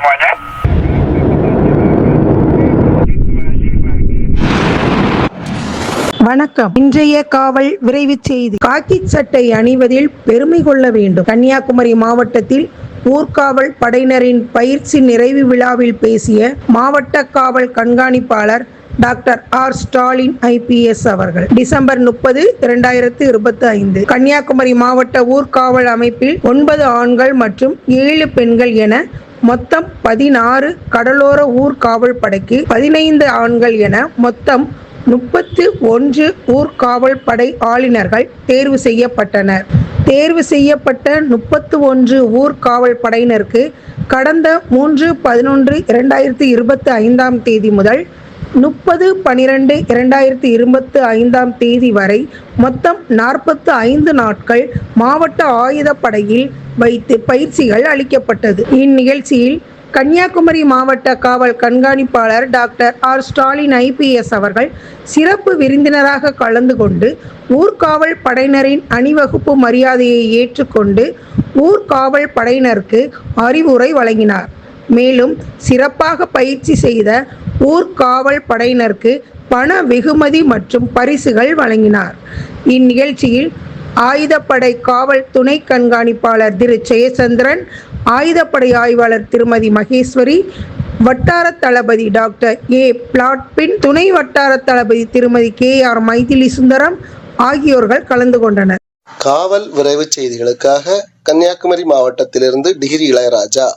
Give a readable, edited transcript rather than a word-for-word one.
semuanya. வணக்கம். இன்றைய காவல் விரைவு செய்தி. காக்கி சட்டை அணிவதில் பெருமை கொள்ள வேண்டும். கன்னியாகுமரி மாவட்டத்தில் ஊர்காவல் படையினரின் பயிற்சி நிறைவு விழாவில் பேசிய மாவட்ட காவல் கண்காணிப்பாளர் டாக்டர் ஆர் ஸ்டாலின் IPS அவர்கள் டிசம்பர் 30, 2025 கன்னியாகுமரி மாவட்ட ஊர்காவல் அமைப்பில் 9 ஆண்கள் மற்றும் 7 பெண்கள் என மொத்தம் 16 கடலோர ஊர்காவல் படைக்கு 15 ஆண்கள் என மொத்தம் 31 ஊர்காவல் படை ஆளுநர்கள் தேர்வு செய்யப்பட்டனர். தேர்வு செய்யப்பட்ட 31 ஊர்காவல் படையினருக்கு கடந்த 3/11/2025 முதல் 30/12/2025 வரை மொத்தம் 45 நாட்கள் மாவட்ட ஆயுதப்படையில் வைத்து பயிற்சிகள் அளிக்கப்பட்டது. இந்நிகழ்ச்சியில் கன்னியாகுமரி மாவட்ட காவல் கண்காணிப்பாளர் டாக்டர் ஆர் ஸ்டாலின் IPS அவர்கள் சிறப்பு விருந்தினராக கலந்து கொண்டு ஊர்காவல் படையினரின் அணிவகுப்பு மரியாதையை ஏற்றுக்கொண்டு ஊர்காவல் படையினருக்கு அறிவுரை வழங்கினார். மேலும் சிறப்பாக பயிற்சி செய்த ஊர்காவல் படையினருக்கு பண வெகுமதி மற்றும் பரிசுகள் வழங்கினார். இந்நிகழ்ச்சியில் ஆயுதப்படை காவல் துணை கண்காணிப்பாளர் திரு ஜெயச்சந்திரன், ஆயுதப்படை ஆய்வாளர் திருமதி மகேஸ்வரி, வட்டார தளபதி டாக்டர் A. பிளாட்பின், துணை வட்டார தளபதி திருமதி KR மைதிலி சுந்தரம் ஆகியோர்கள் கலந்து கொண்டனர். காவல் விரைவு செய்திகளுக்காக கன்னியாகுமரி மாவட்டத்திலிருந்து டிகிரி இளையராஜா.